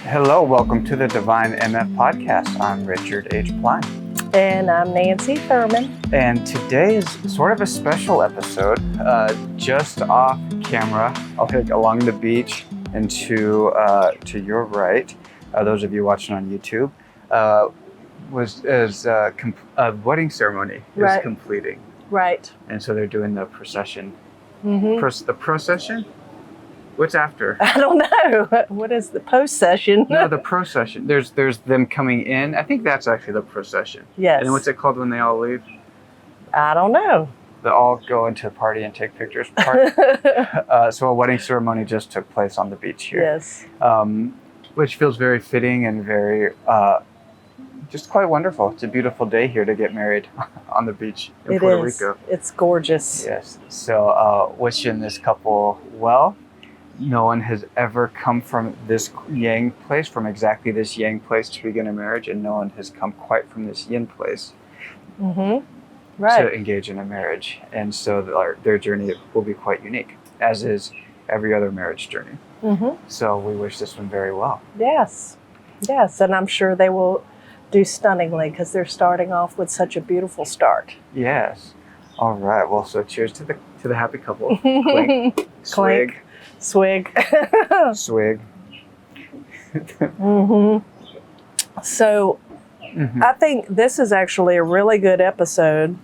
Hello, welcome to the Divine MF Podcast. I'm Richard H. Pline. And I'm Nancy Thurman. And today is sort of a special episode, just off camera. I'll take along the beach and to your right, those of you watching on YouTube, a wedding ceremony is completing. Right. And so they're doing the procession. Mm-hmm. The procession? What's after? I don't know. What is the post-session? No, the procession. There's them coming in. I think that's actually the procession. Yes. And then what's it called when they all leave? I don't know. They all go into a party and take pictures. So a wedding ceremony just took place on the beach here. Yes. Which feels very fitting and very, just quite wonderful. It's a beautiful day here to get married on the beach in Puerto Rico. It's gorgeous. Yes. So wishing this couple well. No one has ever come from this yang place, from exactly this yang place to begin a marriage, and no one has come quite from this yin place Right. to engage in a marriage. And so their journey will be quite unique, as is every other marriage journey. So we wish this one very well. Yes. Yes. And I'm sure they will do stunningly because they're starting off with such a beautiful start. Yes. All right. Well, so cheers to the happy couple. Clink. Swig. Swig. Swig. So I think this is actually a really good episode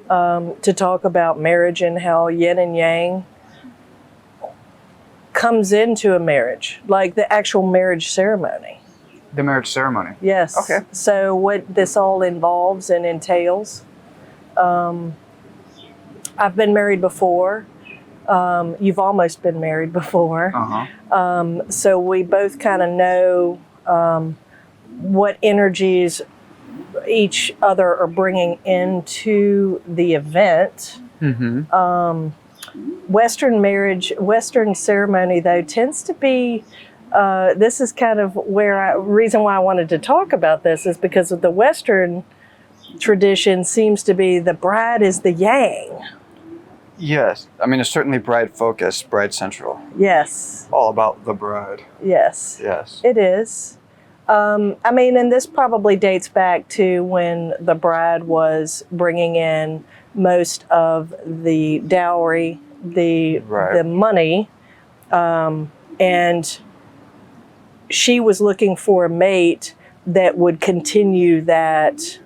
to talk about marriage and how yin and yang comes into a marriage, like the actual marriage ceremony. The marriage ceremony. Yes. Okay. So what this all involves and entails. I've been married before. You've almost been married before. So we both kind of know what energies each other are bringing into the event. Western ceremony, though, tends to be, this is kind of reason why I wanted to talk about this is because of the Western tradition seems to be the bride is the yang. Yes. I mean, it's certainly bride focused, bride central. Yes. All about the bride. Yes. Yes. It is. I mean, and this probably dates back to when the bride was bringing in most of the dowry, the money, and she was looking for a mate that would continue that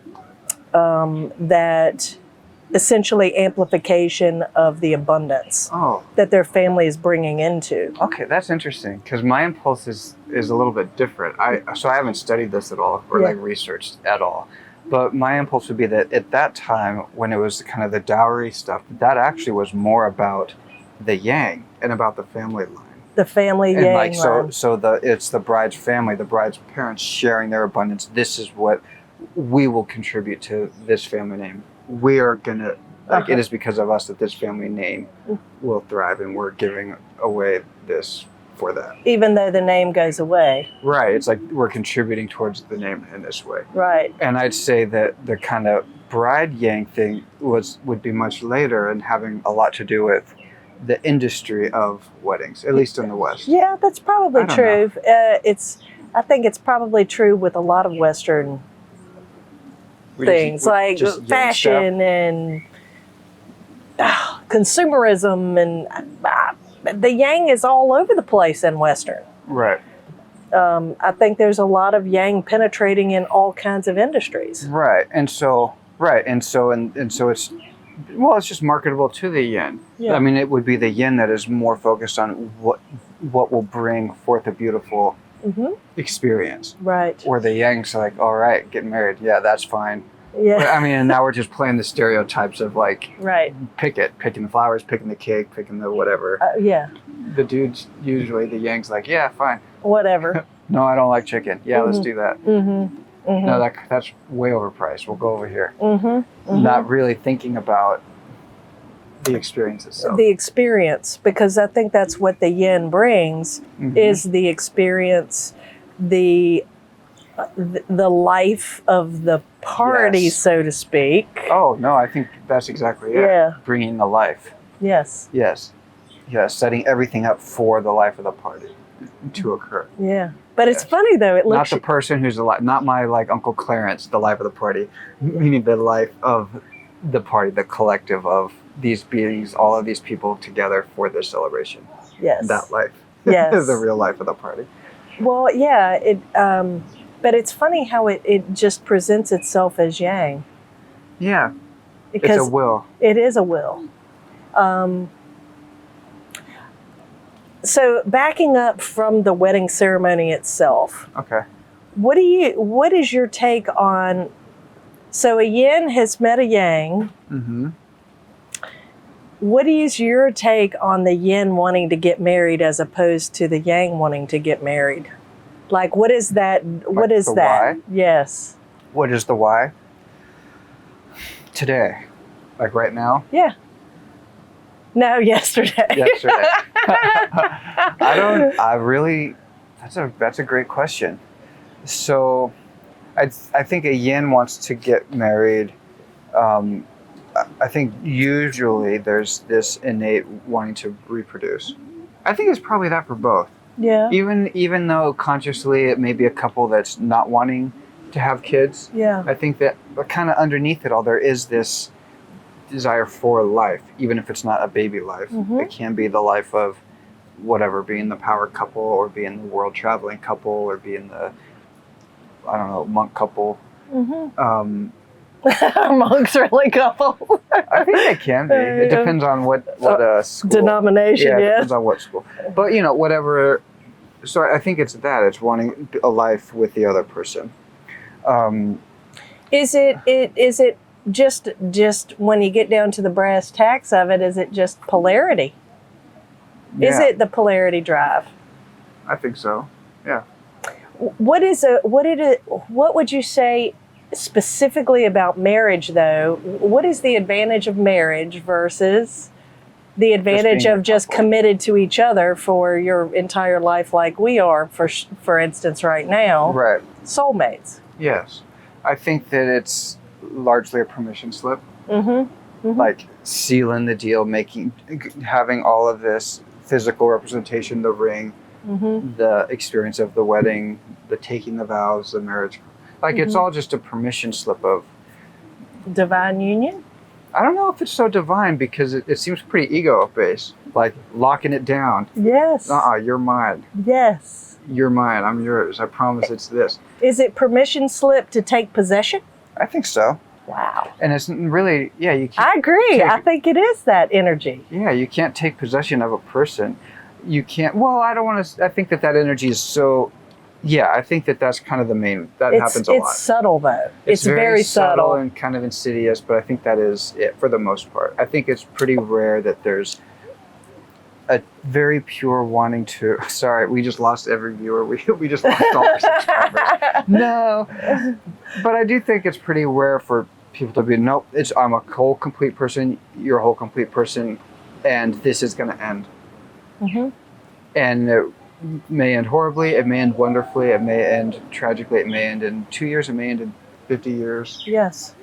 essentially amplification of the abundance that their family is bringing into. Okay, that's interesting because my impulse is a little bit different. So I haven't studied this at all or like researched at all. But my impulse would be that at that time when it was kind of the dowry stuff, that actually was more about the yang and about the family line. The family and yang like line. it's the bride's family, the bride's parents sharing their abundance. This is what we will contribute to this family name. We are gonna it is because of us that this family name will thrive, and we're giving away this for that. Even though the name goes away. Right. It's like we're contributing towards the name in this way. Right. And I'd say that the kind of bride yang thing would be much later and having a lot to do with the industry of weddings, at least in the West. Yeah, that's probably true. I think it's probably true with a lot of Western things like fashion and consumerism, and the yang is all over the place in Western. Right. I think there's a lot of yang penetrating in all kinds of industries. Right. And so it's just marketable to the yin. Yeah. I mean, it would be the yin that is more focused on what will bring forth a beautiful experience. Right. Or the yang's like, all right, get married. Yeah, that's fine. Yeah. But, I mean, and now we're just playing the stereotypes of like, picking the flowers, picking the cake, picking the whatever. Yeah. The dudes, usually the yang's like, yeah, fine. Whatever. No, I don't like chicken. Yeah, let's do that. No, that's way overpriced. We'll go over here. Not really thinking about the experience itself. The experience, because I think that's what the yin brings, is the experience, the life of the party, so to speak. Oh, no, I think that's exactly it. Yeah. Bringing the life. Yes. Yes. Yeah, setting everything up for the life of the party. to occur. Yeah. But it's funny though. It looks Not the person who's alive, not my like Uncle Clarence, the life of the party, meaning the life of the party, the collective of these beings, all of these people together for this celebration. yes. That life. Yes. The real life of the party. Well, yeah. But it's funny how it just presents itself as yang. Yeah. Because it's a will. It is a will. So backing up from the wedding ceremony itself, Okay. what is your take on, so a yin has met a yang. Mm-hmm. What is your take on the yin wanting to get married as opposed to the yang wanting to get married? Like, what is that? What is the that? why? Yes. What is the why? Today. Like right now? Yeah. No, yesterday. Yesterday. That's a great question. So I think a yin wants to get married. I think usually there's this innate wanting to reproduce. I think it's probably that for both. Yeah. Even though consciously it may be a couple that's not wanting to have kids. Yeah. I think that kind of underneath it all there is this desire for life, even if it's not a baby life. Mm-hmm. It can be the life of whatever, being the power couple or being the world traveling couple or being the, I don't know, monk couple. Mm-hmm. Monks really couple. I think they can be. It depends on what school. Denomination, Yeah, it yeah. depends on what school. But, whatever. So I think it's that. It's wanting a life with the other person. Is it just when you get down to the brass tacks of it, is it just polarity? Is Yeah, it the polarity drive? I think so. Yeah. What would you say specifically about marriage though? What is the advantage of marriage versus the advantage being a of just couple. committed to each other for your entire life like we are, for instance, right now? Right. Soulmates. Yes. I think that it's largely a permission slip. Mm-hmm. Mm-hmm. Like sealing the deal, having all of this physical representation, the ring, Mm-hmm. the experience of the wedding, the taking the vows, the marriage. Like it's all just a permission slip of, Divine union? I don't know if it's so divine because it seems pretty ego-based, like locking it down. Yes. You're mine. Yes. You're mine. I'm yours. I promise it's this. Is it permission slip to take possession? I think so. Wow. And it's really, you can't. I agree. take- I think it is that energy. Yeah, you can't take possession of a person. You can't. Well, I don't want to. I think that energy is so. Yeah, I think that's kind of the main. That happens a lot. It's subtle though. It's very subtle. and kind of insidious, but I think that is it for the most part. I think it's pretty rare that there's a very pure wanting to. Sorry, we just lost every viewer. We just lost all our subscribers. No, but I do think it's pretty rare for people to be. Nope, I'm a whole complete person. You're a whole complete person, and this is going to end. Mm-hmm. And it may end horribly, it may end wonderfully, it may end tragically, it may end in 2 years, it may end in 50 years, Yes.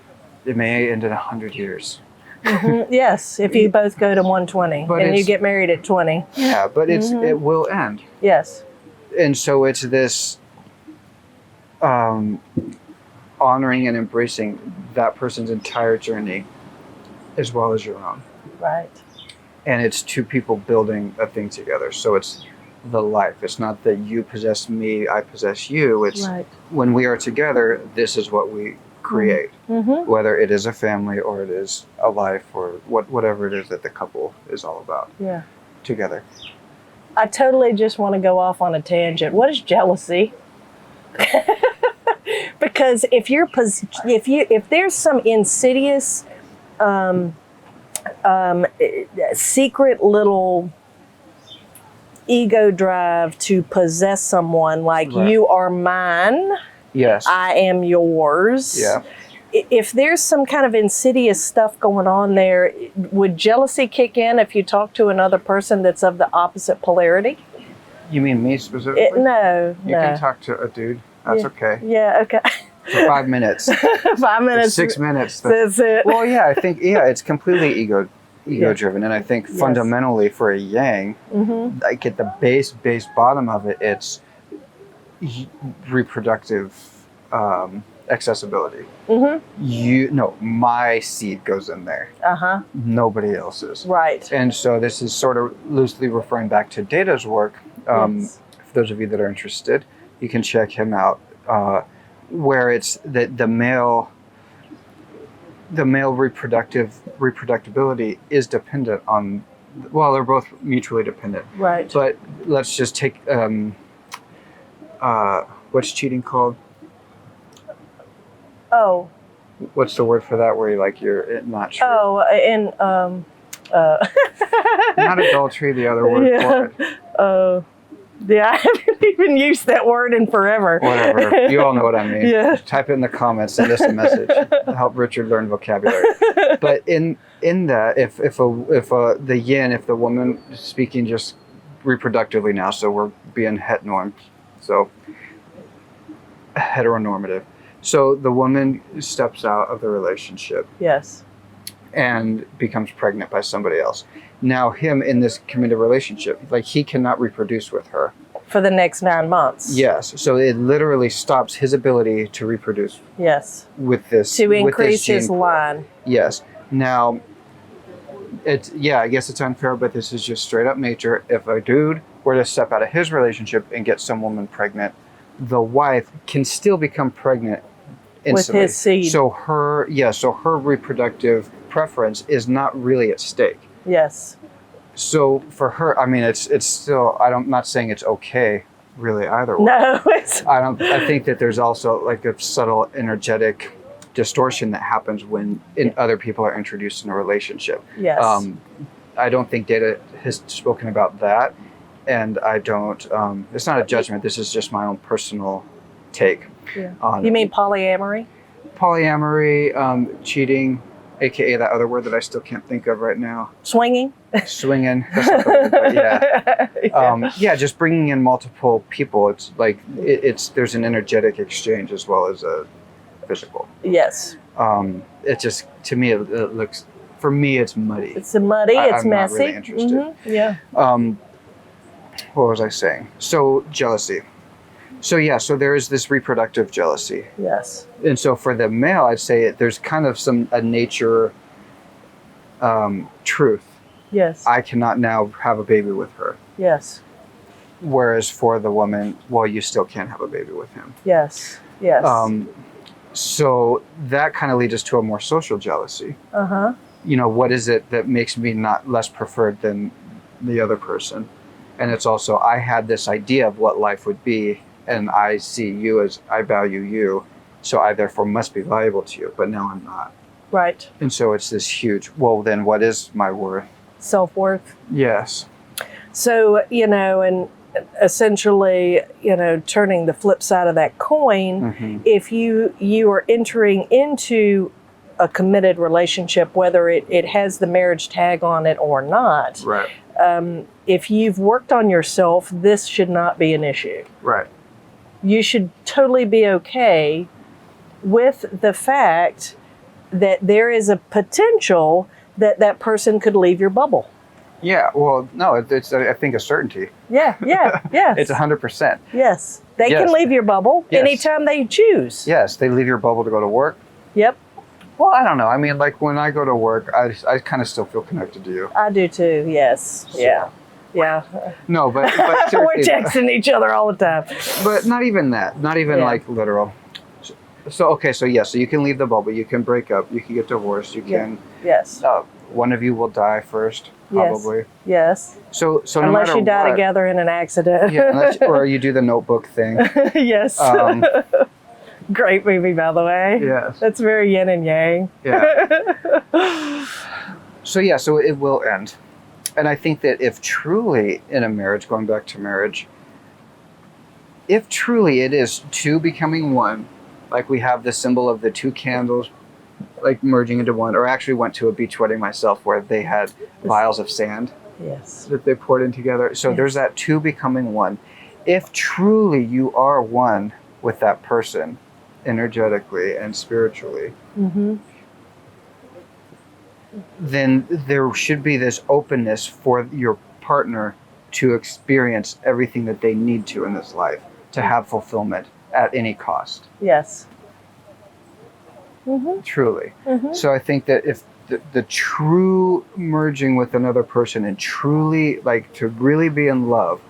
it may end in 100 years. Mm-hmm. Yes. If you both go to 120 But and you it's- get married at 20. Yeah, but it will end. Yes. And so it's this honoring and embracing that person's entire journey as well as your own. Right. And it's two people building a thing together. So it's the life. It's not that you possess me, I possess you. It's Right. when we are together, this is what we create. Mm-hmm. Whether it is a family or it is a life or whatever it is that the couple is all about Yeah. together. I totally just want to go off on a tangent. What is jealousy? Because if there's some insidious, secret little ego drive to possess someone, like Right. you are mine, Yes. I am yours. Yeah. If there's some kind of insidious stuff going on there, would jealousy kick in if you talk to another person that's of the opposite polarity? You mean me specifically? No. You can talk to a dude. That's okay. Yeah, okay. For 5 minutes. 5 minutes. 6 minutes. That's it. Well, yeah, I think, it's completely ego ego driven. And I think fundamentally for a yang, like at the base bottom of it, it's reproductive accessibility. My seed goes in there. Nobody else's. Right. And so this is sort of loosely referring back to Data's work. For those of you that are interested, you can check him out, where it's that the male reproductibility is dependent on, well, they're both mutually dependent. Right. But let's just take, what's cheating called? Oh. What's the word for that where you're not sure? Oh, in not adultery, the other word for it. Yeah, I haven't even used that word in forever. Whatever. You all know what I mean. Yeah. Type it in the comments, send us a message. Help Richard learn vocabulary. But in that, if the yin, if the woman speaking just reproductively now, so we're being heteronormative. So the woman steps out of the relationship. Yes. And becomes pregnant by somebody else. Now him in this committed relationship, like he cannot reproduce with her. For the next 9 months. Yes. So it literally stops his ability to reproduce. Yes. With this. To increase his line. Yes. Now, I guess it's unfair, but this is just straight up nature. If a dude were to step out of his relationship and get some woman pregnant, the wife can still become pregnant instantly. With his seed. So her reproductive preference is not really at stake. Yes. So for her, I mean, it's still, I'm not saying it's okay really either way. No, I think that there's also like a subtle energetic distortion that happens when other people are introduced in a relationship. Yes. I don't think Data has spoken about that, and I don't, it's not a judgment, this is just my own personal take on You mean polyamory? Polyamory, cheating, aka that other word that I still can't think of right now. Swinging. That's not the word, but just bringing in multiple people. It's like there's an energetic exchange as well as a physical. Yes. It just, to me, it looks, for me, it's muddy. It's muddy. It's I'm messy. Not really interested. Yeah. What was I saying? So jealousy. So there is this reproductive jealousy. Yes. And so for the male, I'd say there's kind of a nature truth. Yes. I cannot now have a baby with her. Yes. Whereas for the woman, well, you still can't have a baby with him. Yes. Yes. So that kind of leads us to a more social jealousy. What is it that makes me not less preferred than the other person? And it's also, I had this idea of what life would be, and I see you as, I value you, so I therefore must be valuable to you, but now I'm not. Right. And so it's this huge, well, then what is my worth? Self-worth. Yes. So, and essentially, turning the flip side of that coin, if you are entering into a committed relationship, whether it has the marriage tag on it or not, right. If you've worked on yourself, this should not be an issue. Right. You should totally be okay with the fact that there is a potential that person could leave your bubble. Yeah, well, no, it's I think a certainty. Yeah, yes. It's 100%. Yes, they can leave your bubble anytime they choose. Yes, they leave your bubble to go to work. Yep. Well, I don't know. I mean, like when I go to work, I kind of still feel connected to you. I do too, yes. So. Yeah. No, but we're texting each other all the time. But not even that. Not even like literal. So you can leave the bubble. You can break up. You can get divorced. You can. Yes. One of you will die first, probably. Yes. So no unless matter you die what, together in an accident. or you do the Notebook thing. Yes. Great movie, by the way. Yes. That's very yin and yang. Yeah. So it will end. And I think that if truly in a marriage, going back to marriage, if truly it is two becoming one, like we have the symbol of the two candles like merging into one, or I actually went to a beach wedding myself where they had vials of sand that they poured in together. So there's that two becoming one. If truly you are one with that person, energetically and spiritually, then there should be this openness for your partner to experience everything that they need to in this life to have fulfillment at any cost. Yes. Truly. So I think that if the true merging with another person and truly, like, to really be in love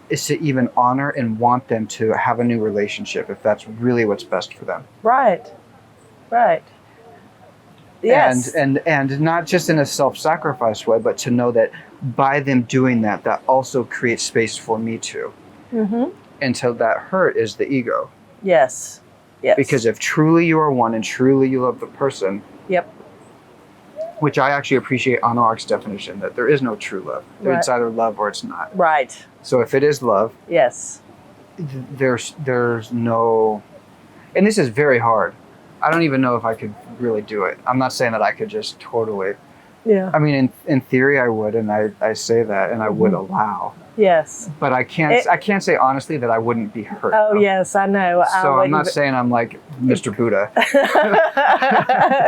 is to even honor and want them to have a new relationship if that's really what's best for them. Right. Yes. And not just in a self-sacrifice way, but to know that by them doing that, that also creates space for me too. Until that hurt is the ego. Yes. Because if truly you are one and truly you love the person, which I actually appreciate Anar's definition, that there is no true love. Right. It's either love or it's not. Right. So if it is love, yes, there's no, and this is very hard. I don't even know if I could really do it. I'm not saying that I could just totally. Yeah. I mean, in theory, I would, and I say that, and I would allow. Yes. But I can't say honestly that I wouldn't be hurt. Oh, though. yes, I know. So I'm not saying I'm like Mr. Buddha.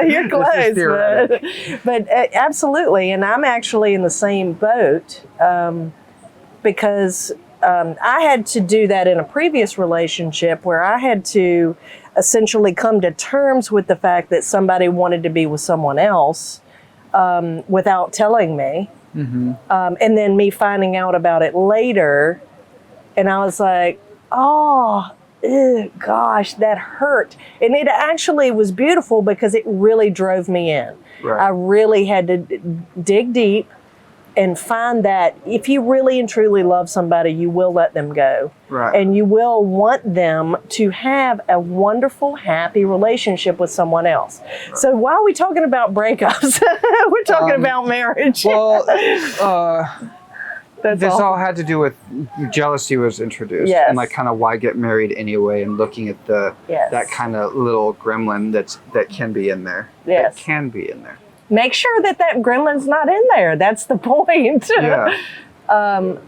You're close, but absolutely. And I'm actually in the same boat because I had to do that in a previous relationship where I had to essentially come to terms with the fact that somebody wanted to be with someone else without telling me. And then me finding out about it later, and I was like, oh, ew, gosh, that hurt. And it actually was beautiful because it really drove me in. Right. I really had to dig deep and find that if you really and truly love somebody, you will let them go. Right. And you will want them to have a wonderful, happy relationship with someone else. Right. So why are we talking about breakups? We're talking about marriage. Well, this all had to do with jealousy was introduced. Yes. And like kind of why get married anyway, and looking at that kind of little gremlin that can be in there. Yes. That can be in there. Make sure that gremlin's not in there. That's the point. Yeah.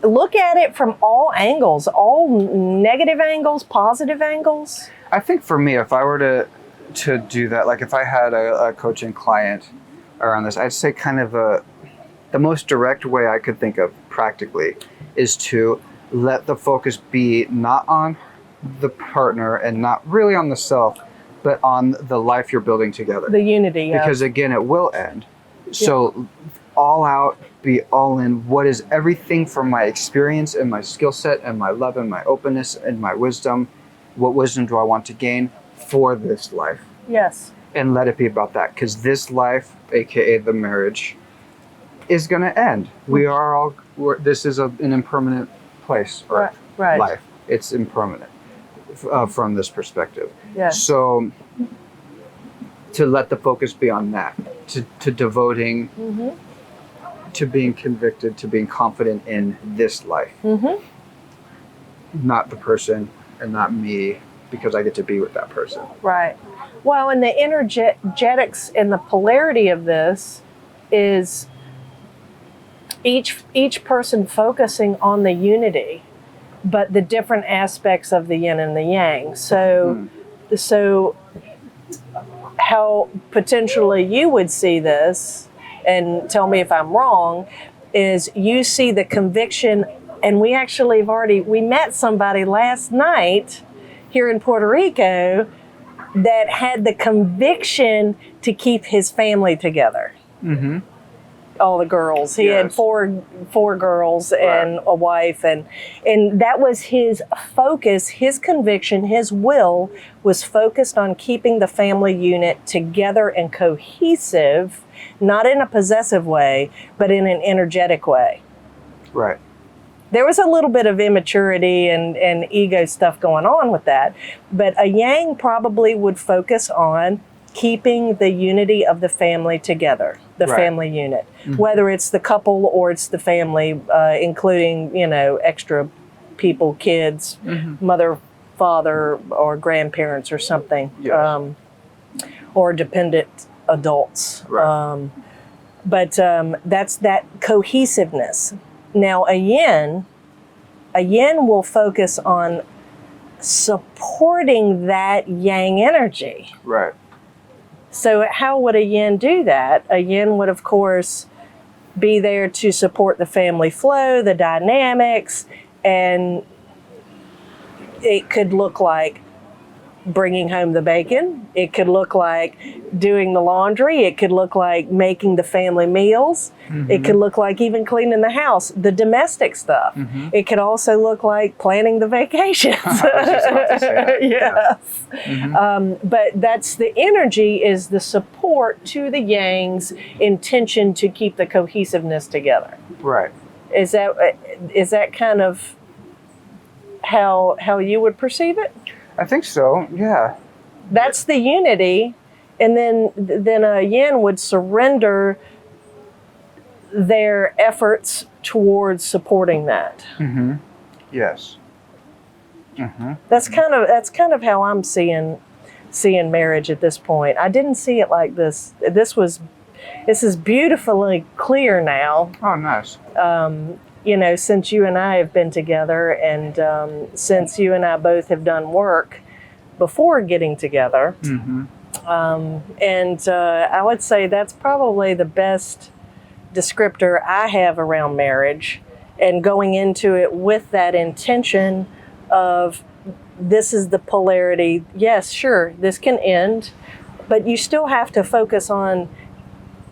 Look at it from all angles, all negative angles, positive angles. I think for me, if I were to do that, like if I had a coaching client around this, I'd say kind of the most direct way I could think of practically is to let the focus be not on the partner and not really on the self, but on the life you're building together. The unity. Because again, it will end. So all out, be all in. What is everything from my experience and my skill set and my love and my openness and my wisdom? What wisdom do I want to gain for this life? Yes. And let it be about that. Because this life, AKA the marriage, is going to end. This is an impermanent place or life. It's impermanent from this perspective. Yes. So to let the focus be on that, to devoting, to being convicted, to being confident in this life, not the person and not me, because I get to be with that person. Right. Well, and the energetics and the polarity of this is each person focusing on the unity, but the different aspects of the yin and the yang. So how potentially you would see this, and tell me if I'm wrong, is you see the conviction, and we actually we met somebody last night here in Puerto Rico that had the conviction to keep his family together. All the girls. He had four girls and a wife, and that was his focus, his conviction, his will was focused on keeping the family unit together and cohesive, not in a possessive way, but in an energetic way. Right. There was a little bit of immaturity and ego stuff going on with that, but a yang probably would focus on keeping the unity of the family together, the family unit, whether it's the couple or it's the family, including, extra people, kids, mother, father, or grandparents or something, or dependent adults. Right. But that's that cohesiveness. Now, a yin will focus on supporting that yang energy. Right. So how would a yin do that? A yin would, of course, be there to support the family flow, the dynamics, and it could look like bringing home the bacon. It could look like doing the laundry. It could look like making the family meals. It could look like even cleaning the house, the domestic stuff. It could also look like planning the vacations. I was just about to say that. Yes. But that's the energy, is the support to the yang's intention to keep the cohesiveness together. Right. Is that kind of how you would perceive it? I think so. Yeah. That's the unity, and then a yin would surrender their efforts towards supporting that. Yes. That's kind of how I'm seeing marriage at this point. I didn't see it like this. This is beautifully clear now. Oh, nice. Since you and I have been together, and since you and I both have done work before getting together, and I would say that's probably the best descriptor I have around marriage, and going into it with that intention of, this is the polarity. Yes, sure, this can end, but you still have to focus on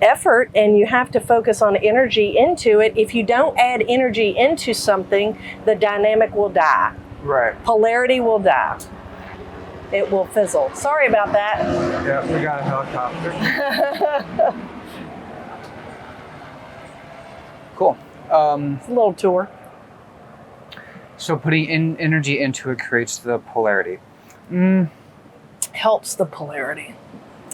effort, and you have to focus on energy into it. If you don't add energy into something, the dynamic will die. Right. Polarity will die. It will fizzle. Sorry about that. Yeah, we got a helicopter. Cool. It's a little tour. So putting in energy into it creates the polarity. Helps the polarity.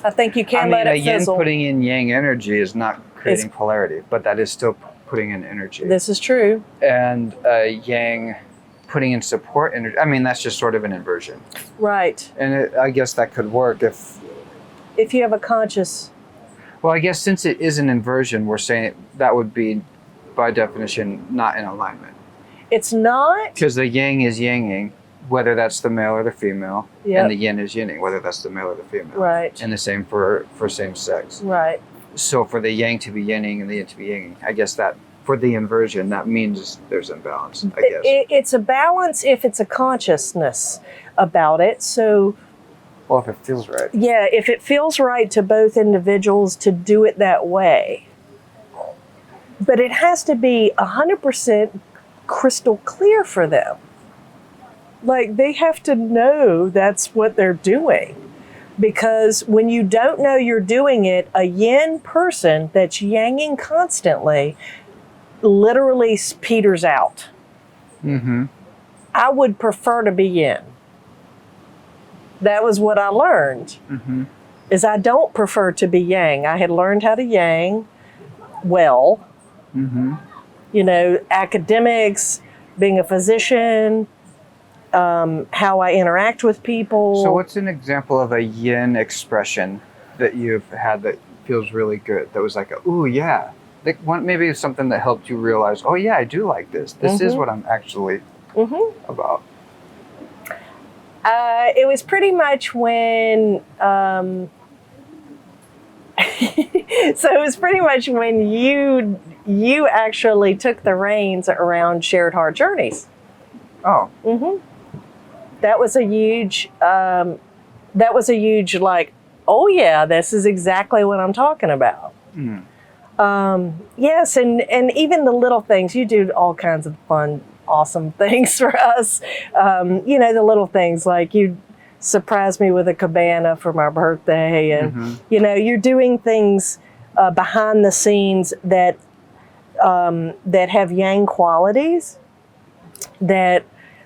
I think you can let it yin fizzle. putting in yang energy is not creating polarity, but that is still putting in energy. This is true. And yang putting in support energy, that's just sort of an inversion. Right. And I guess that could work if you have a conscious. Well, I guess since it is an inversion, we're saying that would be, by definition, not in alignment. It's not? Because the yang is yanging, whether that's the male or the female, and the yin is yinning, whether that's the male or the female. Right. And the same for same sex. Right. So for the yang to be yinning and the yin to be yanging, I guess that for the inversion, that means there's imbalance, I guess. It's a balance if it's a consciousness about it. So, well, if it feels right. Yeah, if it feels right to both individuals to do it that way. But it has to be 100% crystal clear for them. Like, they have to know that's what they're doing. Because when you don't know you're doing it, a yin person that's yanging constantly literally peters out. I would prefer to be yin. That was what I learned. Is I don't prefer to be yang. I had learned how to yang well. Academics, being a physician, how I interact with people. So what's an example of a yin expression that you've had that feels really good? That was like, ooh, yeah. Like maybe it's something that helped you realize, oh yeah, I do like this. This is what I'm actually about. It was pretty much when, so it was pretty much when you actually took the reins around Shared Hard Journeys. Oh. That was a huge, like, oh yeah, this is exactly what I'm talking about. Yes, and even the little things, you do all kinds of fun, awesome things for us. The little things, like you surprised me with a cabana for my birthday, and you're doing things behind the scenes that have yang qualities that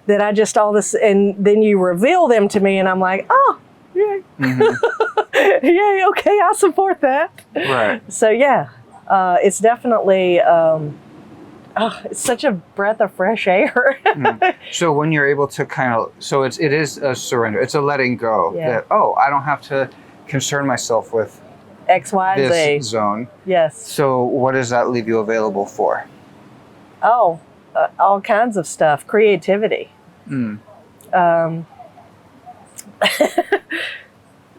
I just all this, and then you reveal them to me, and I'm like, oh, yeah, yeah, okay, I support that. Right. So yeah, it's definitely it's such a breath of fresh air. So when you're able to it is a surrender. It's a letting go. Yeah. That I don't have to concern myself with X, Y, and this Z. zone. Yes. So what does that leave you available for? Oh, all kinds of stuff. Creativity.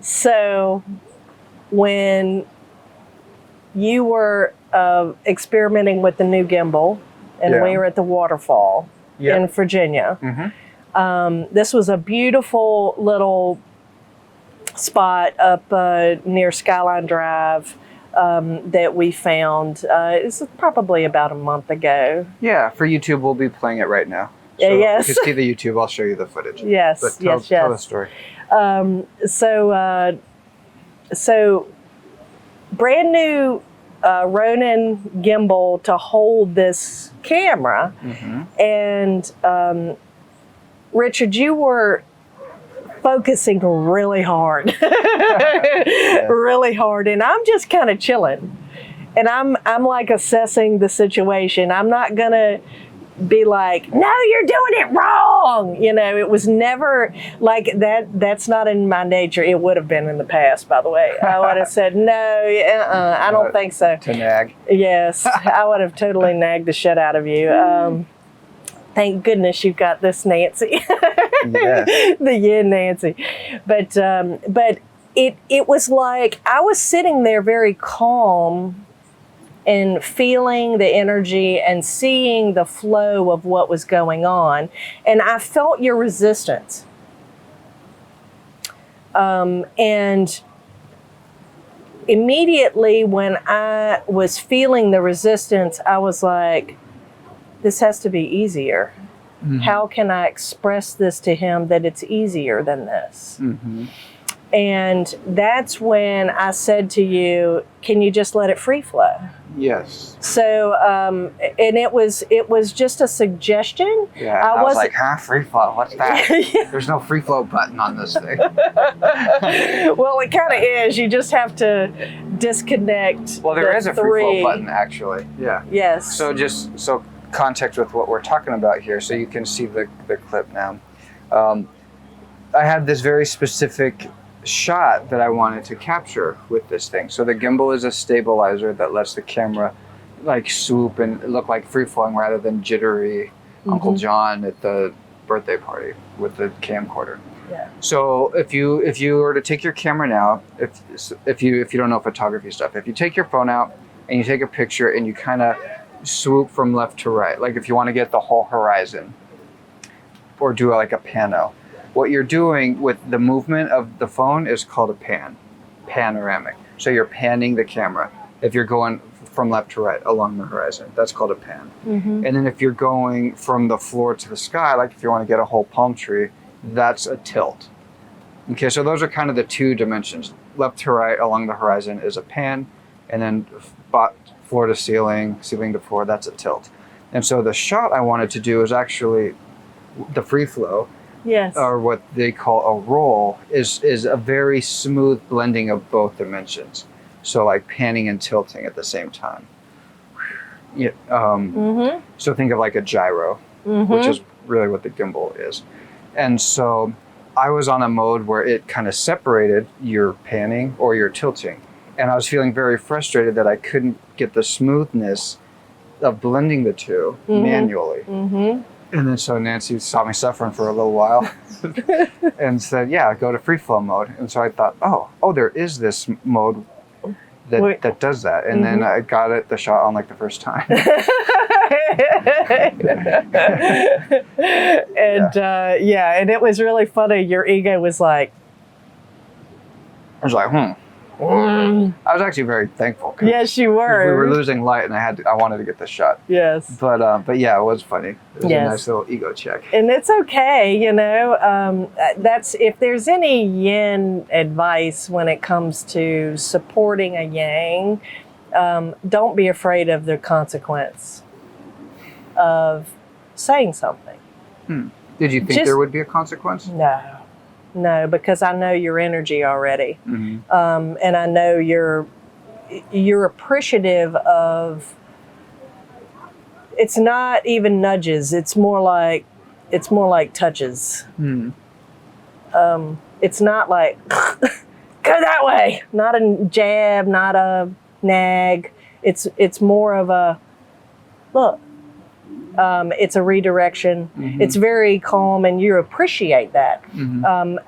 So when you were experimenting with the new gimbal, and we were at the waterfall in Virginia. This was a beautiful little spot up near Skyline Drive that we found. It's probably about a month ago. Yeah, for YouTube, we'll be playing it right now. So yes. If you see the YouTube, I'll show you the footage. Yes, but tell the story. So brand new Ronin gimbal to hold this camera. And Richard, you were focusing really hard, really hard. And I'm just kind of chilling. And I'm like assessing the situation. I'm not going to be like, no, you're doing it wrong. You know, it was never like that. That's not in my nature. It would have been in the past, by the way. I would have said, no, I don't think so. To nag. Yes, I would have totally nagged the shit out of you. Thank goodness you've got this Nancy. Yes. The yin Nancy. But it was like I was sitting there very calm and feeling the energy and seeing the flow of what was going on. And I felt your resistance. And immediately when I was feeling the resistance, I was like, this has to be easier. How can I express this to him that it's easier than this? And that's when I said to you, can you just let it free flow? Yes. So, and it was just a suggestion. Yeah, I was like, free flow, what's that? There's no free flow button on this thing. Well, it kind of is. You just have to disconnect. Well, there is a free flow button, actually. Yeah. Yes. So context with what we're talking about here, so you can see the clip now. I had this very specific shot that I wanted to capture with this thing. So the gimbal is a stabilizer that lets the camera like swoop and look like free flowing rather than jittery Uncle John at the birthday party with the camcorder. Yeah. So if you were to take your camera now, if you don't know photography stuff, if you take your phone out and you take a picture and you kind of swoop from left to right, like if you want to get the whole horizon or do like a pano, what you're doing with the movement of the phone is called a panoramic. So you're panning the camera. If you're going from left to right along the horizon, that's called a pan. And then if you're going from the floor to the sky, like if you want to get a whole palm tree, that's a tilt. Okay, so those are kind of the two dimensions. Left to right along the horizon is a pan, and then floor to ceiling, ceiling to floor, that's a tilt. And so the shot I wanted to do is actually the free flow. Yes. Or what they call a roll is a very smooth blending of both dimensions. So like panning and tilting at the same time. Yeah. So think of like a gyro, which is really what the gimbal is. And so I was on a mode where it kind of separated your panning or your tilting. And I was feeling very frustrated that I couldn't get the smoothness of blending the two manually. And then so Nancy saw me suffering for a little while and said, yeah, go to free flow mode. And so I thought, oh, there is this mode that does that. And then I got the shot on like the first time. And and it was really funny. Your ego was like, I was like, I was actually very thankful. Yes, you were. We were losing light, and I wanted to get the shot. Yes. But yeah, it was funny. It was a nice little ego check. And it's okay, you know. That's if there's any yin advice when it comes to supporting a yang, don't be afraid of the consequence of saying something. Did you think there would be a consequence? No, because I know your energy already, and I know you're appreciative of. It's not even nudges. It's more like touches. It's not like go that way. Not a jab, not a nag. It's more of a look. It's a redirection. It's very calm, and you appreciate that.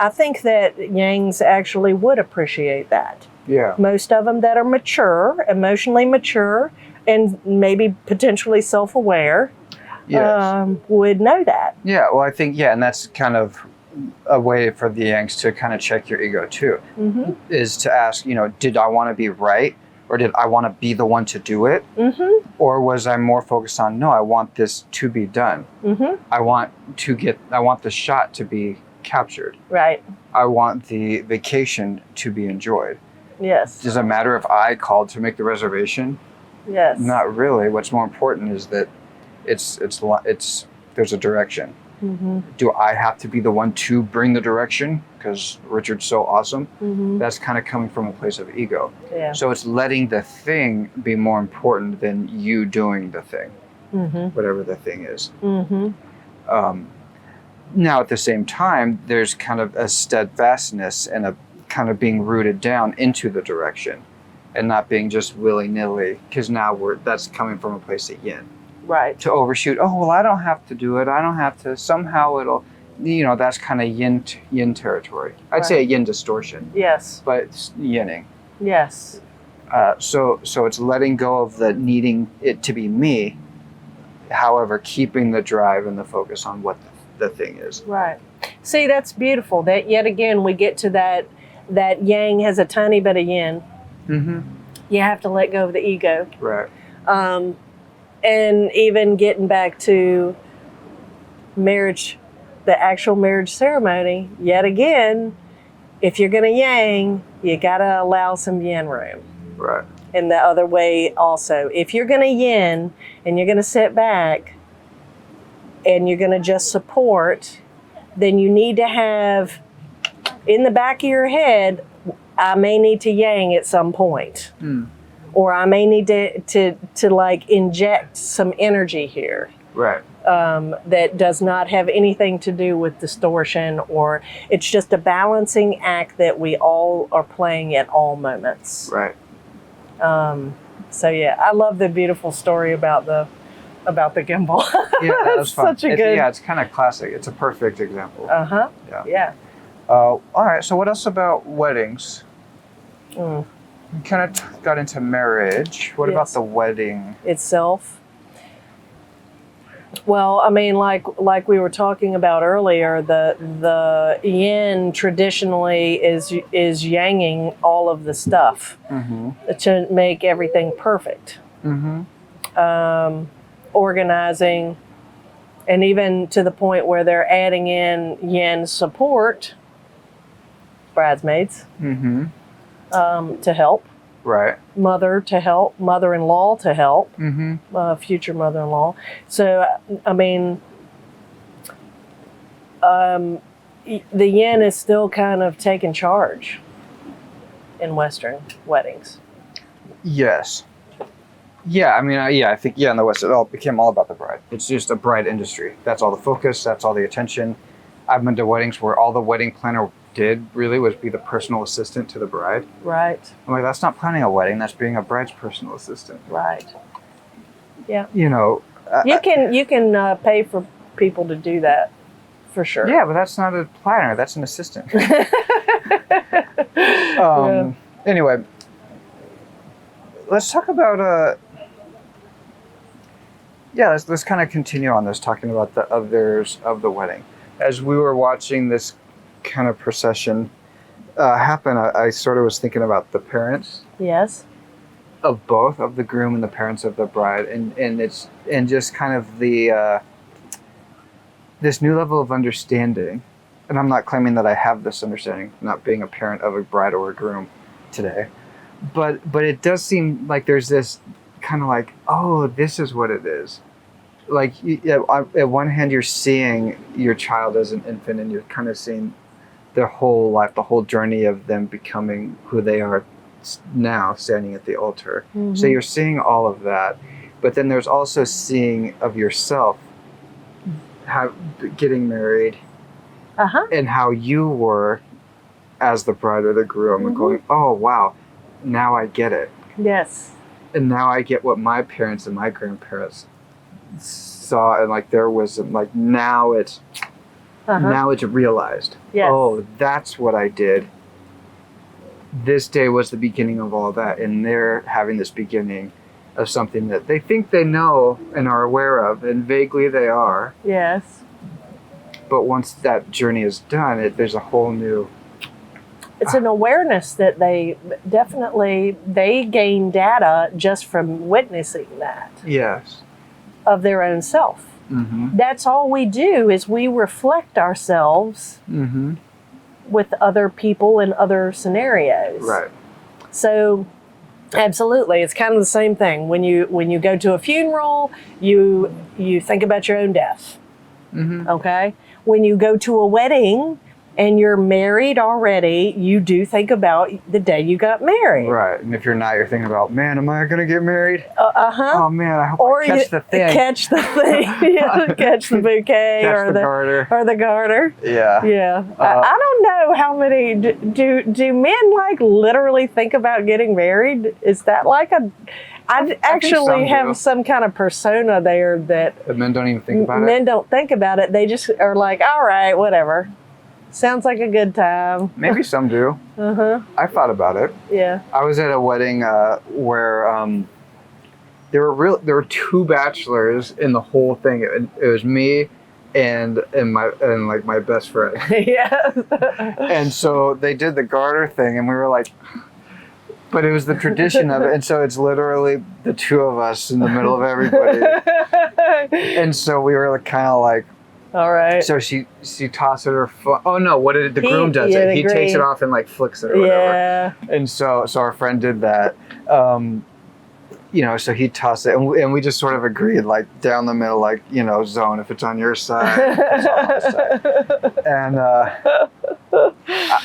I think that Yangs actually would appreciate that. Yeah. Most of them that are mature, emotionally mature, and maybe potentially self-aware Yes. would know that. Yeah, well, I think, and that's kind of a way for the Yanks to kind of check your ego too, Mm-hmm. is to ask, did I want to be right? Or did I want to be the one to do it? Mm-hmm. Or was I more focused on, no, I want this to be done. Mm-hmm. I want the shot to be captured. Right. I want the vacation to be enjoyed. Yes. Does it matter if I called to make the reservation? Yes. Not really. What's more important is that it's there's a direction. Mm-hmm. Do I have to be the one to bring the direction because Richard's so awesome? Mm-hmm. That's kind of coming from a place of ego. Yeah. So it's letting the thing be more important than you doing the thing, Mm-hmm. whatever the thing is. Mm-hmm. Now, at the same time, there's kind of a steadfastness and a kind of being rooted down into the direction and not being just willy-nilly, because now that's coming from a place of yin. Right. To overshoot, oh, well, I don't have to do it. I don't have to. Somehow it'll, that's kind of yin territory. I'd say a yin distortion, Yes. but it's yinning. Yes. So it's letting go of the needing it to be me, however, keeping the drive and the focus on what the thing is. Right. See, that's beautiful. That yet again we get to that yang has a tiny bit of yin. Mm-hmm. You have to let go of the ego. Right. And even getting back to marriage, the actual marriage ceremony, yet again, if you're going to yang, you got to allow some yin room. Right. And the other way also. If you're going to yin and you're going to sit back and you're going to just support, then you need to have in the back of your head, I may need to yang at some point. Mm. Or I may need to like inject some energy here. Right. That does not have anything to do with distortion, or it's just a balancing act that we all are playing at all moments. Right. So yeah, I love the beautiful story about the gimbal. Yeah, that was fun. Such a good. Yeah, it's kind of classic. It's a perfect example. Uh-huh. Yeah. Yeah. All right. So what else about weddings? Mm. You kind of got into marriage. What about Yes. the wedding? Itself. Well, I mean, like we were talking about earlier, the yin traditionally is yanging all of the stuff Mm-hmm. to make everything perfect. Mm-hmm. Organizing, and even to the point where they're adding in yin support, bridesmaids, Mm-hmm. To help, Right. mother to help, mother-in-law to help, Mm-hmm. future mother-in-law. So, I mean, the yin is still kind of taking charge in Western weddings. Yes. Yeah, I mean, I think, in the West, it all became all about the bride. It's just a bride industry. That's all the focus. That's all the attention. I've been to weddings where all the wedding planner did really was be the personal assistant to the bride. Right, I'm like, that's not planning a wedding. That's being a bride's personal assistant. right. Yeah. You can pay for people to do that, for sure. Yeah, but that's not a planner. That's an assistant. Anyway, let's talk about let's kind of continue on this, talking about the others of the wedding. As we were watching this kind of procession happen, I sort of was thinking about the parents Yes. of both, of the groom and the parents of the bride, and just kind of the this new level of understanding. And I'm not claiming that I have this understanding, not being a parent of a bride or a groom today, but it does seem like there's this kind of like, oh, this is what it is. Like, at one hand, you're seeing your child as an infant, and you're kind of seeing their whole life, the whole journey of them becoming who they are now, standing at the altar. Mm-hmm. So you're seeing all of that, but then there's also seeing of yourself, getting married, and how you were as the bride or the groom, and going, oh wow, now I get it. Yes. And now I get what my parents and my grandparents saw, and like their wisdom. Like now it's realized. Yes. Oh, that's what I did this day was the beginning of all that, and they're having this beginning of something that they think they know and are aware of, and vaguely they are. Yes. But once that journey is done, there's a whole new... It's an awareness that they gain data just from witnessing that. Yes. Of their own self. Mm-hmm. That's all we do is we reflect ourselves Mm-hmm. with other people and other scenarios. Right. So absolutely, it's kind of the same thing. When you go to a funeral, you think about your own death. Mm-hmm. Okay? When you go to a wedding and you're married already, you do think about the day you got married. Right. And if you're not, you're thinking about, man, am I going to get married? Uh-huh. Oh, man, I hope I catch the thing. Catch the thing. Yeah, catch the bouquet Catch or the garter. Or the garter. Yeah. Yeah. I don't know how many, do men like literally think about getting married? Is that like I actually have some kind of persona there that men don't even think about it? Men don't think about it. They just are like, all right, whatever. Sounds like a good time. Maybe some do. Uh-huh. I thought about it. Yeah. I was at a wedding where there were two bachelors in the whole thing. It was me and my best friend. Yeah. And so they did the garter thing, and we were like, but it was the tradition of it, and so it's literally the two of us in the middle of everybody. And so we were kind of like, all right. so she tossed it her foot. Oh no, what did it? The groom does it. He takes it off and like flicks it or whatever. Yeah. And so our friend did that. So he tossed it, and we just sort of agreed, like down the middle, like, zone. If it's on your side, it's on my side. And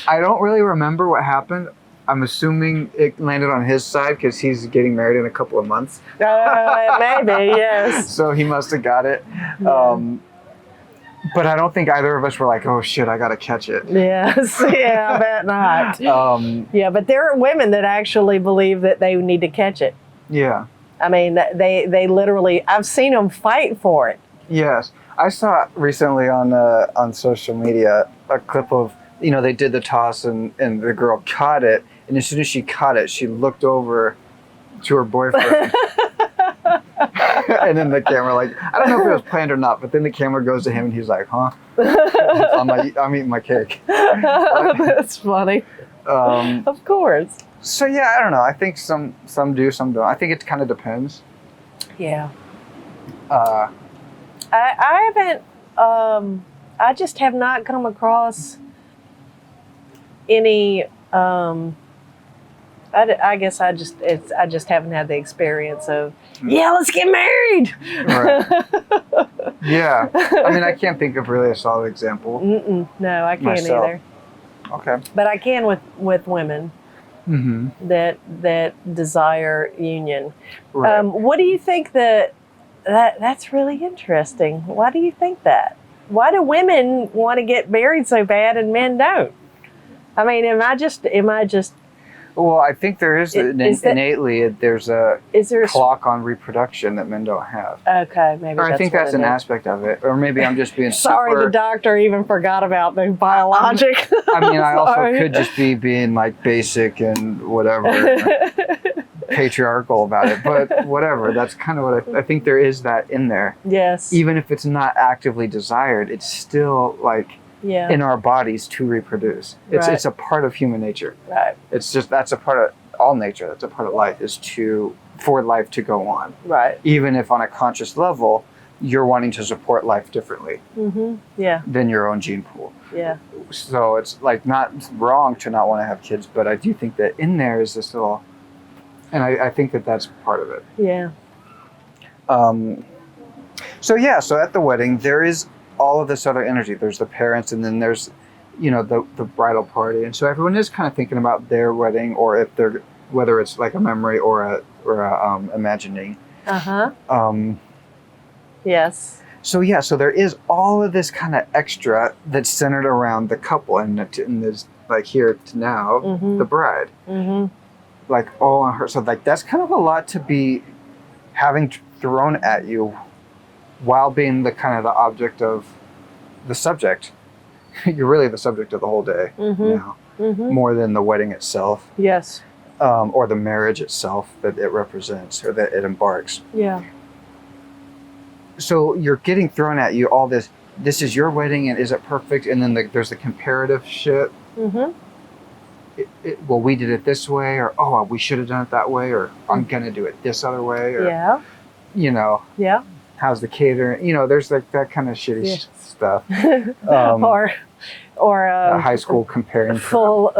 I don't really remember what happened. I'm assuming it landed on his side because he's getting married in a couple of months. Maybe, yes. So he must have got it. Yeah. But I don't think either of us were like, oh shit, I gotta catch it. Yes, yeah, I bet not. Yeah, but there are women that actually believe that they need to catch it. Yeah. I mean, they literally, I've seen them fight for it. Yes. I saw recently on social media a clip of, they did the toss and the girl caught it. And as soon as she caught it, she looked over to her boyfriend. And then the camera, I don't know if it was planned or not, but then the camera goes to him and he's like, huh? I'm eating my cake. That's funny. Of course. So yeah, I don't know. I think some do, some don't. I think it kind of depends. Yeah. I haven't, I just have not come across any, I guess I just haven't had the experience of, yeah, let's get married. Right. Yeah. I mean, I can't think of really a solid example. No, I can't myself. either. Okay. But I can with women that desire union. Right. What do you think that's really interesting? Why do you think that? Why do women want to get married so bad and men don't? I mean, am I just Well, I think there is innately there's a clock on reproduction that men don't have. Okay, maybe. Or I think that's an aspect of it. Or maybe I'm just being sorry, the doctor even forgot about the biologic. I mean, I also could just be being like basic and whatever, patriarchal about it. But whatever, that's kind of what I think there is that in there. Yes. Even if it's not actively desired, it's still in our bodies to reproduce. It's a part of human nature. Right. It's just that's a part of all nature. That's a part of life is for life to go on. Right. Even if on a conscious level you're wanting to support life differently. Yeah. Than your own gene pool. Yeah. So it's not wrong to not want to have kids, but I do think that in there is this little, and I think that that's part of it. Yeah. So at the wedding there is all of this other energy. There's the parents, and then there's, the bridal party, and so everyone is kind of thinking about their wedding, or if they're whether it's like a memory or a imagining. Yes. So there is all of this kind of extra that's centered around the couple, and there's like here to now the bride, like all on her. So that's kind of a lot to be having thrown at you while being the kind of the object of the subject. You're really the subject of the whole day now. more than the wedding itself. Yes. Or the marriage itself that it represents or that it embarks. Yeah. So you're getting thrown at you all this is your wedding and is it perfect? And then there's the comparative shit. Well, we did it this way, or we should have done it that way, or I'm going to do it this other way, or, you know, how's the catering? You know, there's like that kind of shitty stuff. Or high school comparing. Full,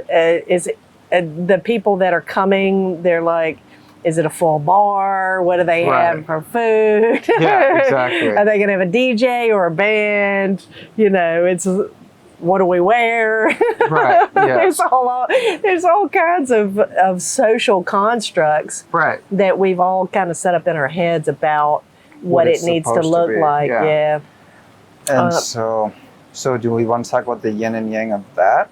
is it, the people that are coming, they're like, is it a full bar? What do they have for food? Yeah, exactly. Are they going to have a DJ or a band? You know, it's what do we wear? Right. Yes. there's all kinds of social constructs that we've all kind of set up in our heads about what it needs to look like. Yeah. And so do we want to talk about the yin and yang of that?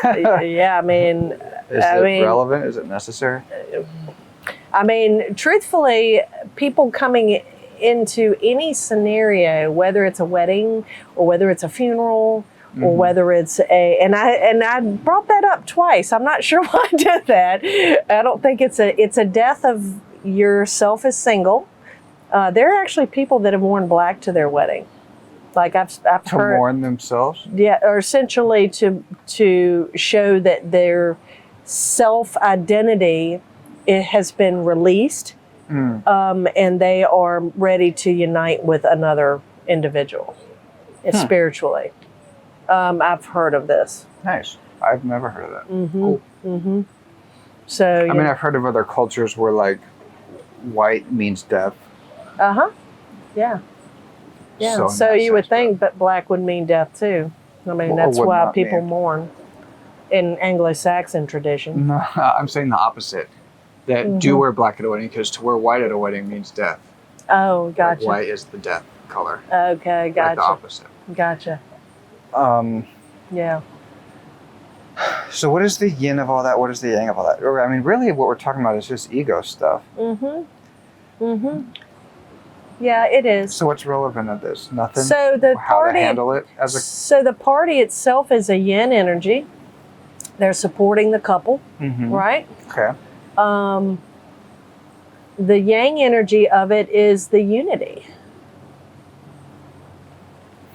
Yeah, I mean, is it relevant? Is it necessary? I mean, truthfully, people coming into any scenario, whether it's a wedding or whether it's a funeral or whether it's and I brought that up twice. I'm not sure why I did that. I don't think it's a death of yourself as single. There are actually people that have worn black to their wedding. Like I've heard, mourn themselves. Yeah, or essentially to show that their self-identity has been released, and they are ready to unite with another individual, spiritually. I've heard of this. Nice. I've never heard of that. Cool. So I mean, I've heard of other cultures where like white means death. Yeah. Yeah, so you would think that black would mean death too. I mean, that's why people mourn in Anglo-Saxon tradition. No, I'm saying the opposite. That do wear black at a wedding because to wear white at a wedding means death. Oh, gotcha. Like white is the death color. Okay, gotcha. Like the opposite. Gotcha. Yeah. So what is the yin of all that? What is the yang of all that? Or, I mean, really what we're talking about is just ego stuff. Yeah, it is. So what's relevant of this? Nothing? So the how party, to handle it? So the party itself is a yin energy. They're supporting the couple, right? Okay. The yang energy of it is the unity.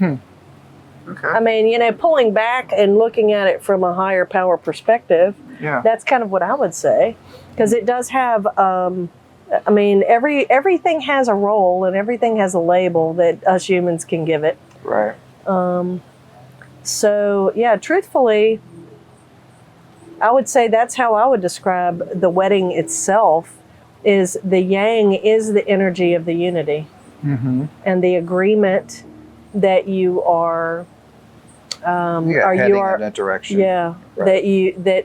Okay. I mean, you know, pulling back and looking at it from a higher power perspective, that's kind of what I would say. Because it does have... I mean, everything has a role and everything has a label that us humans can give it. Right. So, yeah, truthfully, I would say that's how I would describe the wedding itself. Is the yang is the energy of the unity and the agreement that you are. Heading in that direction. Yeah, that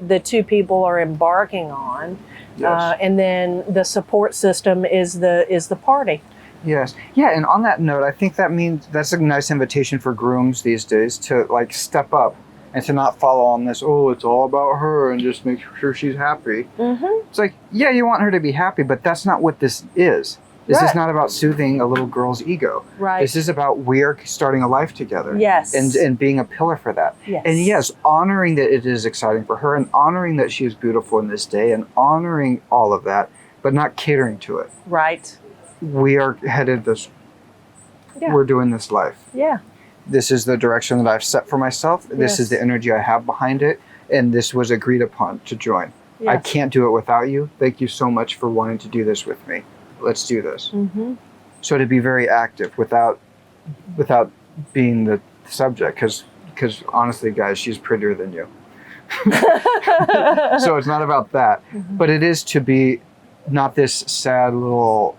the two people are embarking on. Yes. And then the support system is the party. Yes. Yeah, and on that note, I think that means that's a nice invitation for grooms these days to like step up and to not follow on this, it's all about her and just make sure she's happy. It's like, yeah, you want her to be happy, but that's not what this is. This is not about soothing a little girl's ego. Right. This is about we're starting a life together. Yes. And being a pillar for that. Yes. And yes, honoring that it is exciting for her and honoring that she is beautiful in this day and honoring all of that, but not catering to it. Right. We are headed this, we're doing this life. Yeah. This is the direction that I've set for myself. This is the energy I have behind it. And this was agreed upon to join. Yes. I can't do it without you. Thank you so much for wanting to do this with me. Let's do this. So to be very active without being the subject, because honestly, guys, she's prettier than you. So it's not about that, but it is to be not this sad little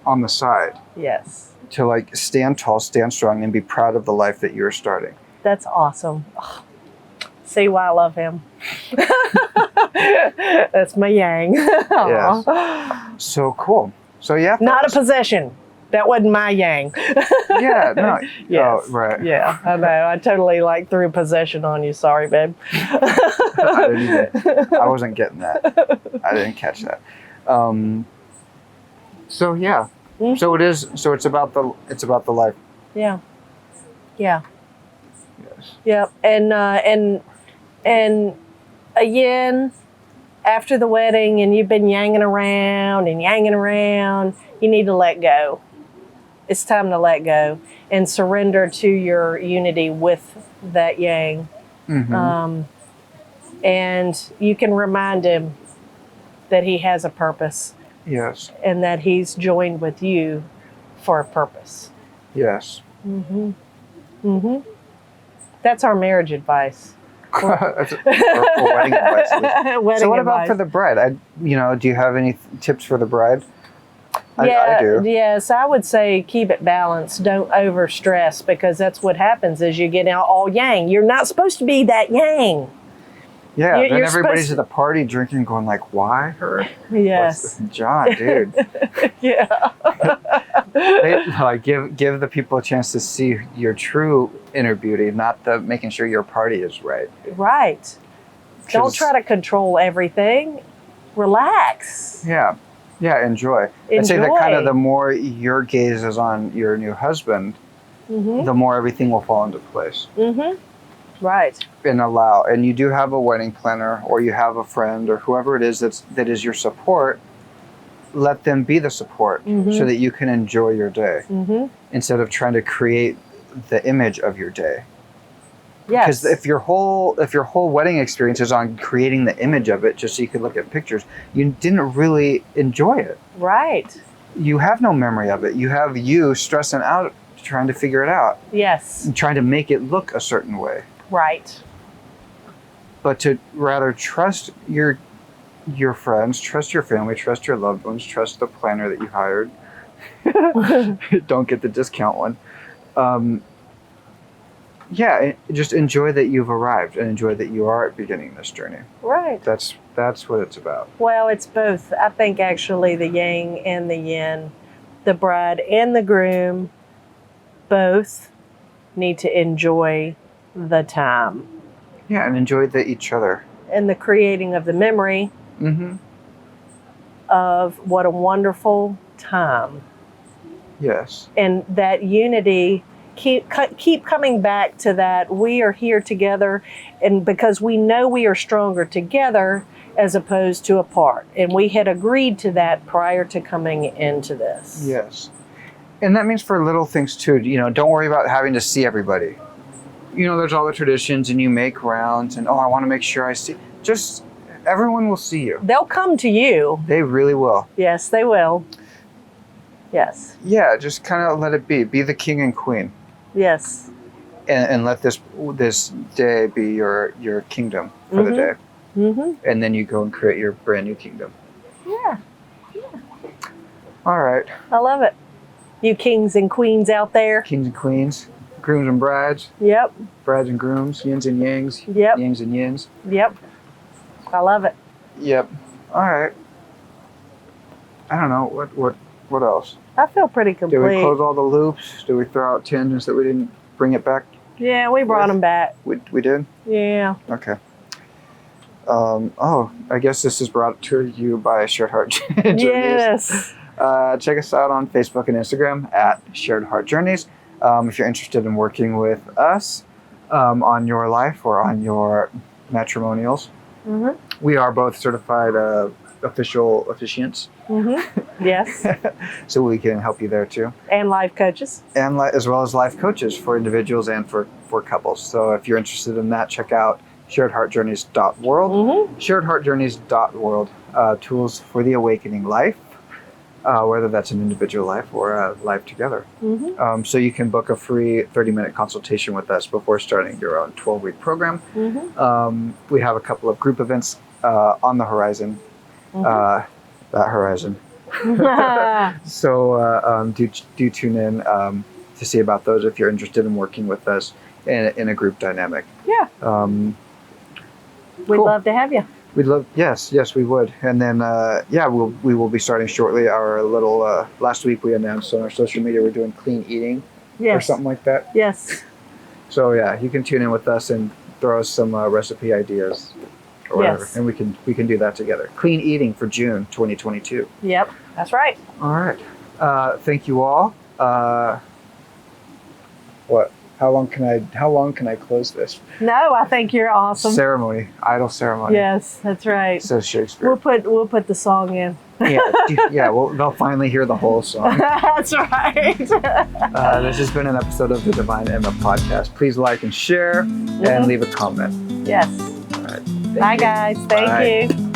on the side. Yes. To like stand tall, stand strong, and be proud of the life that you're starting. That's awesome. Oh, see why I love him. That's my yang. Yes. So cool. So yeah. Not a possession. That wasn't my yang. Yeah, no. Yes. Oh, right. Yeah, I know. I totally threw possession on you. Sorry, babe. I wasn't getting that. I didn't catch that. So yeah. So it is. So it's about the life. Yeah. Yeah. Yes. Yeah. And And again, after the wedding and you've been yanging around, you need to let go. It's time to let go and surrender to your unity with that yang. Mm-hmm. And you can remind him that he has a purpose. Yes. And that he's joined with you for a purpose. Yes. Mm-hmm. Mm-hmm. That's our marriage advice. That's for wedding advice. Wedding So what advice. about for the bride? Do you have any tips for the bride? I do. Yes, I would say keep it balanced. Don't over stress, because that's what happens is you get out all yang. You're not supposed to be that yang. Yeah, then you're everybody's at the party drinking, going like, "Why her?" Yes, John, dude. yeah. Give the people a chance to see your true inner beauty, not the making sure your party is right. Right. Don't try to control everything. Relax. Yeah, enjoy. I'd say that kind of the more your gaze is on your new husband, the more everything will fall into place. Mm-hmm. Right. And you do have a wedding planner, or you have a friend, or whoever it is that is your support. Let them be the support so that you can enjoy your day instead of trying to create the image of your day. Yes. Because if your whole wedding experience is on creating the image of it just so you could look at pictures, you didn't really enjoy it. Right. You have no memory of it. You have you stressing out trying to figure it out. Yes. And trying to make it look a certain way. Right. But to rather trust your friends, trust your family, trust your loved ones, trust the planner that you hired. Don't get the discount one. Just enjoy that you've arrived and enjoy that you are beginning this journey. Right. That's what it's about. Well, it's both. I think actually the yang and the yin, the bride and the groom, both need to enjoy the time. Yeah, and enjoy each other. And the creating of the memory of what a wonderful time. Yes. And that unity, keep coming back to that. We are here together, and because we know we are stronger together as opposed to apart. And we had agreed to that prior to coming into this. Yes. And that means for little things too. Don't worry about having to see everybody. There's all the traditions, and you make rounds, and I want to make sure I see. Just everyone will see you. They'll come to you. They really will. Yes, they will. Yes. Yeah, just kind of let it be. Be the king and queen. Yes. And let this day be your kingdom for the day. Mm-hmm. And then you go and create your brand new kingdom. Yeah. All right. I love it. You kings and queens out there. Kings and queens. Grooms and brides. Yep. Brides and grooms. Yins and yangs. Yep. Yangs and yins. Yep. I love it. Yep. All right. I don't know. What else? I feel pretty complete. Did we close all the loops? Did we throw out tangents that we didn't bring it back? Yeah, we brought them back. We did? Yeah. Okay. I guess this is brought to you by Shared Heart Journeys. Yes. Check us out on Facebook and Instagram at Shared Heart Journeys. If you're interested in working with us on your life or on your matrimonials, we are both certified official officiants. Yes. So we can help you there too. And life coaches. And as well as life coaches for individuals and for couples. So if you're interested in that, check out sharedheartjourneys.world. Sharedheartjourneys.world. Tools for the awakening life. Whether that's an individual life or a life together. So you can book a free 30-minute consultation with us before starting your own 12-week program. We have a couple of group events on the horizon. That horizon. So do tune in to see about those if you're interested in working with us in a group dynamic. Yeah. We'd cool. love to have you. We'd love, yes, we would. And then, we will be starting shortly our little, last week we announced on our social media we're doing clean eating or something like that. Yes. So yeah, you can tune in with us and throw us some recipe ideas or whatever. Yes. And we can do that together. Clean eating for June 2022. Yep, that's right. All right. Thank you all. What? How long can I close this? No, I think you're awesome. Ceremony, idle ceremony. Yes, that's right. Says Shakespeare. We'll put the song in. yeah. Well, they'll finally hear the whole song. That's right. This has been an episode of the Divine Emma podcast. Please like and share, and leave a comment. Yes. All right. Bye, guys. Thank you.